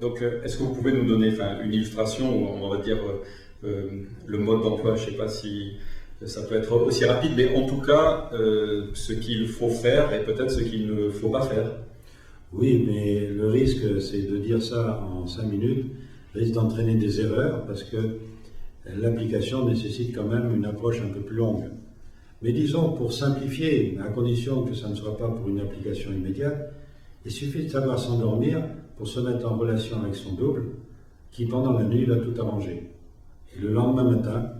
Donc, est-ce que vous pouvez nous donner une illustration, ou on va dire le mode d'emploi, je ne sais pas si ça peut être aussi rapide, mais en tout cas, ce qu'il faut faire et peut-être ce qu'il ne faut pas faire. Oui, mais le risque, c'est de dire ça en 5 minutes, risque d'entraîner des erreurs parce que l'application nécessite quand même une approche un peu plus longue. Mais disons, pour simplifier, à condition que ça ne soit pas pour une application immédiate, il suffit de savoir s'endormir pour se mettre en relation avec son double, qui pendant la nuit va tout arranger. Et le lendemain matin,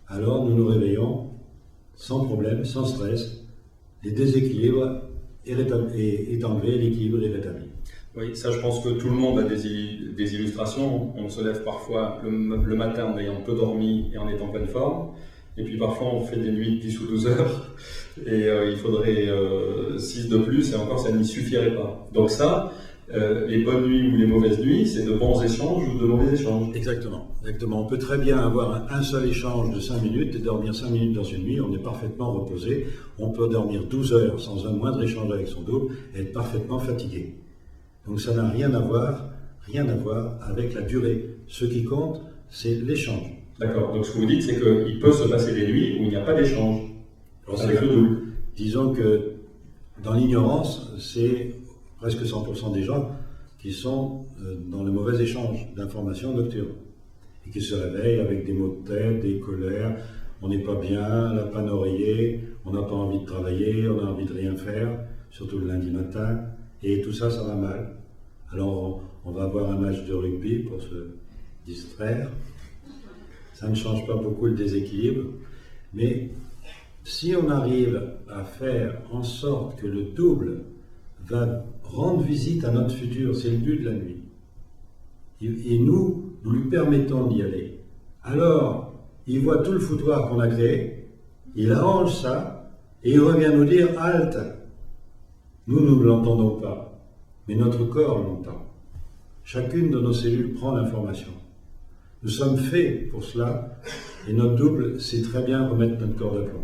alors nous nous réveillons sans problème, sans stress, les déséquilibres est enlevé, l'équilibre est rétabli. Oui, ça je pense que tout le monde a des illustrations. On se lève parfois le matin en ayant peu dormi et en étant en pleine forme. Et puis parfois on fait des nuits de 10 ou 12 heures et il faudrait 6 de plus et encore ça n'y suffirait pas. Donc ça, les bonnes nuits ou les mauvaises nuits, c'est de bons échanges ou de mauvais échanges. Exactement, exactement. On peut très bien avoir un seul échange de 5 minutes et dormir 5 minutes dans une nuit, on est parfaitement reposé. On peut dormir 12 heures sans un moindre échange avec son double et être parfaitement fatigué. Donc ça n'a rien à voir avec la durée. Ce qui compte, c'est l'échange. D'accord, donc ce que vous dites, c'est qu'il peut se passer des nuits où il n'y a pas d'échange avec le double. Disons que dans l'ignorance, c'est presque 100% des gens qui sont dans le mauvais échange d'informations nocturnes et qui se réveillent avec des maux de tête, des colères, on n'est pas bien, la panne oreiller, on n'a pas envie de travailler, on a envie de rien faire, surtout le lundi matin, et tout ça, ça va mal. Alors on va avoir un match de rugby pour se distraire. Ça ne change pas beaucoup le déséquilibre, mais si on arrive à faire en sorte que le double va rendre visite à notre futur, c'est le but de la nuit, et nous lui permettons d'y aller, alors il voit tout le foutoir qu'on a créé, il arrange ça, et il revient nous dire « halte ». Nous ne l'entendons pas, mais notre corps l'entend. Chacune de nos cellules prend l'information. Nous sommes faits pour cela, et notre double sait très bien remettre notre corps d'aplomb.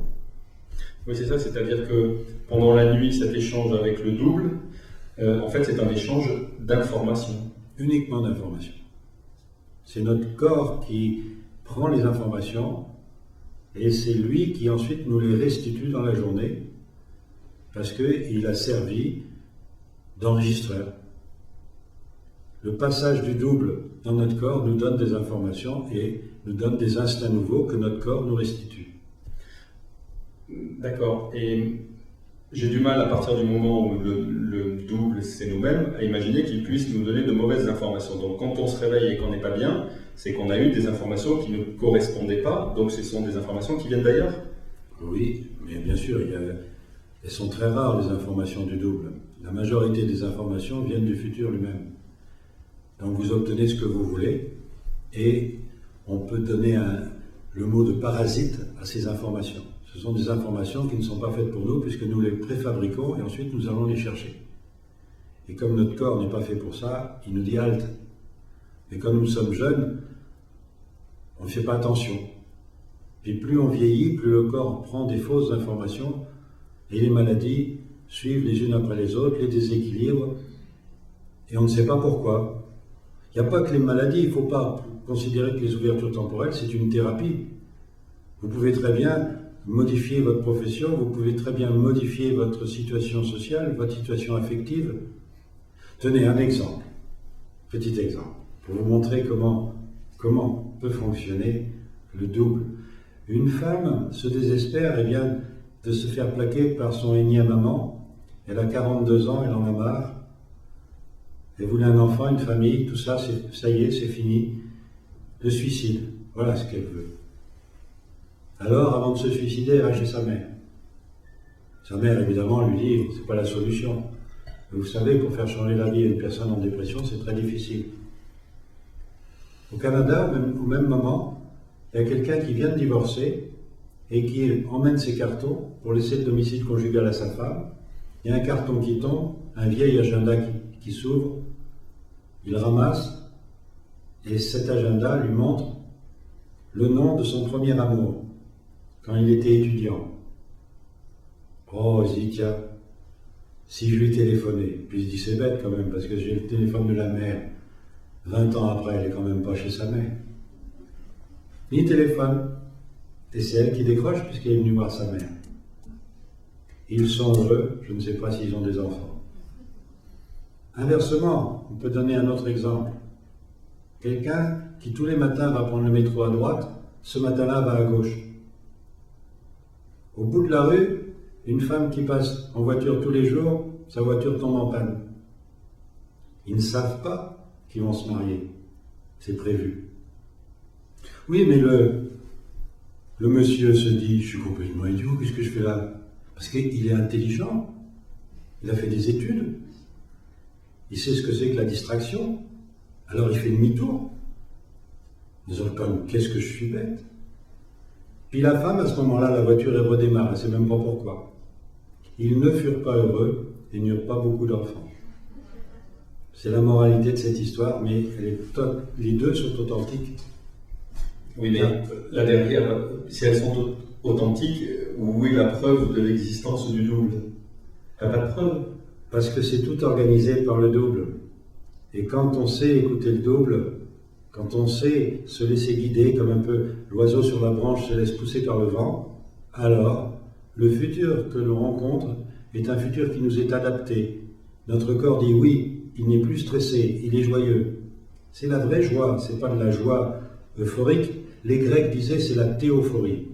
Oui, c'est ça, c'est-à-dire que pendant la nuit, cet échange avec le double, en fait, c'est un échange d'informations. Uniquement d'informations. C'est notre corps qui prend les informations, et c'est lui qui ensuite nous les restitue dans la journée, parce qu'il a servi d'enregistreur. Le passage du double dans notre corps nous donne des informations et nous donne des instincts nouveaux que notre corps nous restitue. D'accord. Et j'ai du mal, à partir du moment où le double, c'est nous-mêmes, à imaginer qu'il puisse nous donner de mauvaises informations. Donc quand on se réveille et qu'on n'est pas bien, c'est qu'on a eu des informations qui ne correspondaient pas, donc ce sont des informations qui viennent d'ailleurs. Oui, mais bien sûr, elles sont très rares, les informations du double. La majorité des informations viennent du futur lui-même. Donc vous obtenez ce que vous voulez, et on peut donner le mot de parasite à ces informations. Ce sont des informations qui ne sont pas faites pour nous, puisque nous les préfabriquons, et ensuite nous allons les chercher. Et comme notre corps n'est pas fait pour ça, il nous dit halte. Mais quand nous sommes jeunes, on ne fait pas attention. Puis plus on vieillit, plus le corps prend des fausses informations, et les maladies suivent les unes après les autres, les déséquilibres, et on ne sait pas pourquoi. Il n'y a pas que les maladies, il ne faut pas considérer que les ouvertures temporelles, c'est une thérapie. Vous pouvez très bien modifier votre profession, vous pouvez très bien modifier votre situation sociale, votre situation affective. Tenez un exemple, petit exemple, pour vous montrer comment peut fonctionner le double. Une femme se désespère et vient de se faire plaquer par son énième amant. Elle a 42 ans, elle en a marre. Elle voulait un enfant, une famille, tout ça, ça y est, c'est fini. Le suicide, voilà ce qu'elle veut. Alors, avant de se suicider, elle va chez sa mère. Sa mère, évidemment, lui dit, c'est pas la solution. Mais vous savez, pour faire changer la vie à une personne en dépression, c'est très difficile. Au Canada, au même moment, il y a quelqu'un qui vient de divorcer et qui emmène ses cartons pour laisser le domicile conjugal à sa femme. Il y a un carton qui tombe, un vieil agenda qui s'ouvre, il ramasse, et cet agenda lui montre le nom de son premier amour, quand il était étudiant. Oh, il se dit, tiens, si je lui téléphonais, puis il se dit, c'est bête quand même, parce que j'ai le téléphone de la mère. 20 ans après, elle n'est quand même pas chez sa mère. Ni téléphone. Et c'est elle qui décroche puisqu'elle est venue voir sa mère. Ils sont heureux, je ne sais pas s'ils ont des enfants. Inversement, on peut donner un autre exemple. Quelqu'un qui tous les matins va prendre le métro à droite, ce matin-là va à gauche. Au bout de la rue, une femme qui passe en voiture tous les jours, sa voiture tombe en panne. Ils ne savent pas qu'ils vont se marier. C'est prévu. Oui, mais le monsieur se dit, je suis complètement idiot, qu'est-ce que je fais là? Parce qu'il est intelligent, il a fait des études, il sait ce que c'est que la distraction, alors il fait demi-tour. Ils ont comme, qu'est-ce que je suis bête? Puis la femme, à ce moment-là, la voiture elle redémarre, elle ne sait même pas pourquoi. Ils ne furent pas heureux et n'eurent pas beaucoup d'enfants. C'est la moralité de cette histoire, mais les deux sont authentiques. Oui, mais là derrière, si elles sont authentiques, où est la preuve de l'existence du double? Il n'y a pas de preuve. Parce que c'est tout organisé par le double. Et quand on sait écouter le double, quand on sait se laisser guider, comme un peu l'oiseau sur la branche se laisse pousser par le vent, alors le futur que l'on rencontre est un futur qui nous est adapté. Notre corps dit oui, il n'est plus stressé, il est joyeux. C'est la vraie joie, c'est pas de la joie euphorique. Les Grecs disaient c'est la théophorie.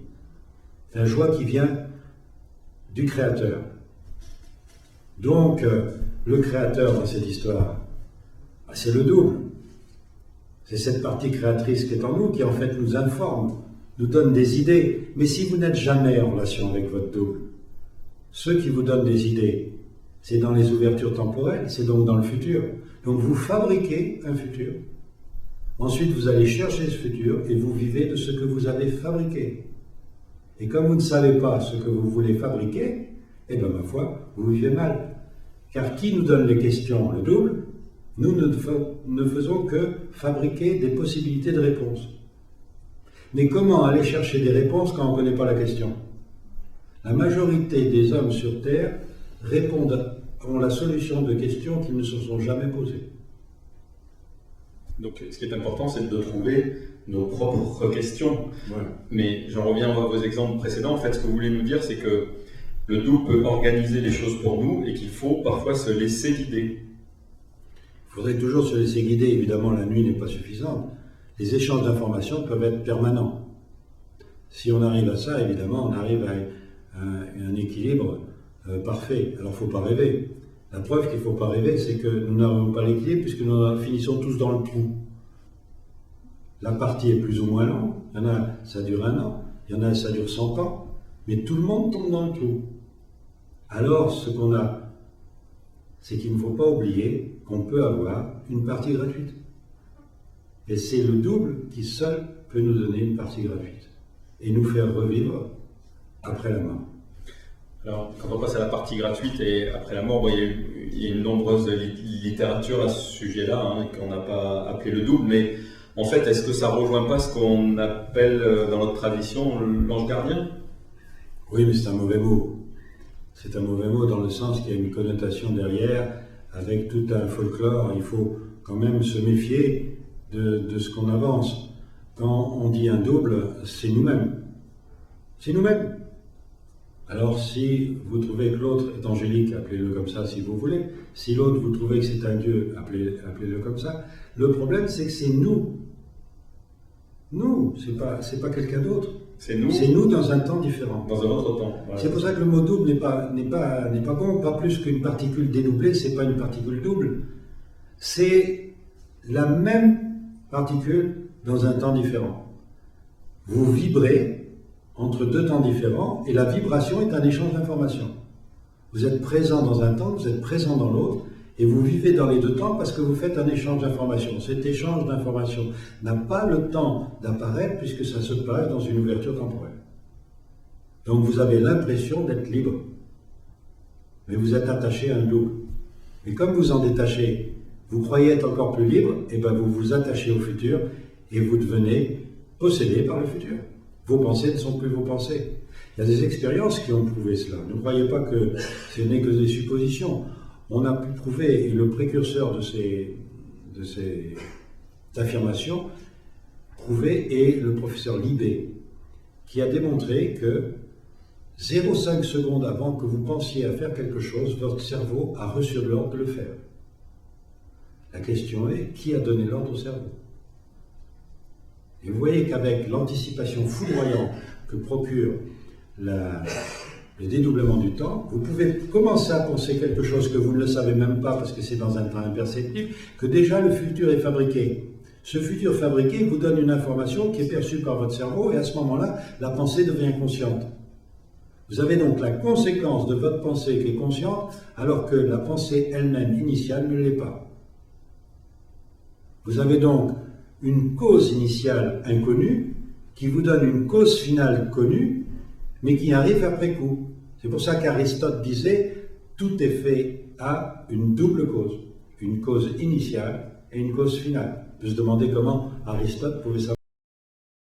C'est la joie qui vient du Créateur. Donc, le Créateur dans cette histoire, c'est le double. C'est cette partie créatrice qui est en nous, qui en fait nous informe, nous donne des idées. Mais si vous n'êtes jamais en relation avec votre double, ceux qui vous donnent des idées, c'est dans les ouvertures temporelles, c'est donc dans le futur. Donc vous fabriquez un futur. Ensuite, vous allez chercher ce futur et vous vivez de ce que vous avez fabriqué. Et comme vous ne savez pas ce que vous voulez fabriquer, eh bien, ma foi, vous vivez mal. Car qui nous donne les questions? Le double. Nous ne faisons que fabriquer des possibilités de réponse. Mais comment aller chercher des réponses quand on ne connaît pas la question? La majorité des hommes sur Terre ont la solution de questions qu'ils ne se sont jamais posées. Donc, ce qui est important, c'est de trouver nos propres questions. Ouais. Mais j'en reviens à vos exemples précédents. En fait, ce que vous voulez nous dire, c'est que le double peut organiser les choses pour nous et qu'il faut parfois se laisser guider. Il faudrait toujours se laisser guider. Évidemment, la nuit n'est pas suffisante. Les échanges d'informations peuvent être permanents. Si on arrive à ça, évidemment, on arrive à un équilibre parfait. Alors, il ne faut pas rêver. La preuve qu'il ne faut pas rêver, c'est que nous n'avons pas l'équilibre puisque nous finissons tous dans le trou. La partie est plus ou moins longue. Il y en a, ça dure 1 an. Il y en a, ça dure 100 ans. Mais tout le monde tombe dans le trou. Alors, ce qu'on a, c'est qu'il ne faut pas oublier qu'on peut avoir une partie gratuite. Et c'est le double qui seul peut nous donner une partie gratuite et nous faire revivre après la mort. Alors, quand on passe à la partie gratuite et après la mort, il y a une nombreuse littérature à ce sujet-là, qu'on n'a pas appelé le double, mais en fait, est-ce que ça ne rejoint pas ce qu'on appelle dans notre tradition l'ange gardien? Oui, mais c'est un mauvais mot. C'est un mauvais mot dans le sens qu'il y a une connotation derrière, avec tout un folklore. Il faut quand même se méfier de ce qu'on avance. Quand on dit un double, c'est nous-mêmes. C'est nous-mêmes. Alors si vous trouvez que l'autre est angélique, appelez-le comme ça si vous voulez. Si l'autre, vous trouvez que c'est un dieu, appelez-le comme ça. Le problème, c'est que c'est nous. Nous, c'est pas quelqu'un d'autre. C'est nous dans un temps différent. Dans un autre temps. Voilà. C'est pour ça que le mot double n'est pas bon, pas plus qu'une particule dédoublée, c'est pas une particule double. C'est la même particule dans un temps différent. Vous vibrez entre 2 temps différents et la vibration est un échange d'informations. Vous êtes présent dans un temps, vous êtes présent dans l'autre et vous vivez dans les 2 temps parce que vous faites un échange d'informations. Cet échange d'informations n'a pas le temps d'apparaître puisque ça se passe dans une ouverture temporelle. Donc vous avez l'impression d'être libre, mais vous êtes attaché à un double. Et comme vous en détachez, vous croyez être encore plus libre, et bien vous vous attachez au futur et vous devenez possédé par le futur. Vos pensées ne sont plus vos pensées. Il y a des expériences qui ont prouvé cela. Ne croyez pas que ce n'est que des suppositions. On a pu prouver, et le précurseur de ces affirmation prouvée est le professeur Libé, qui a démontré que 0,5 secondes avant que vous pensiez à faire quelque chose, votre cerveau a reçu l'ordre de le faire. La question est, qui a donné l'ordre au cerveau? Et vous voyez qu'avec l'anticipation foudroyante que procure le dédoublement du temps, vous pouvez commencer à penser quelque chose que vous ne le savez même pas parce que c'est dans un temps imperceptible, que déjà le futur est fabriqué. Ce futur fabriqué vous donne une information qui est perçue par votre cerveau et à ce moment-là, la pensée devient consciente. Vous avez donc la conséquence de votre pensée qui est consciente alors que la pensée elle-même initiale ne l'est pas. Vous avez donc une cause initiale inconnue qui vous donne une cause finale connue mais qui arrive après coup. C'est pour ça qu'Aristote disait « tout effet a une double cause, une cause initiale et une cause finale ». On peut se demander comment Aristote pouvait savoir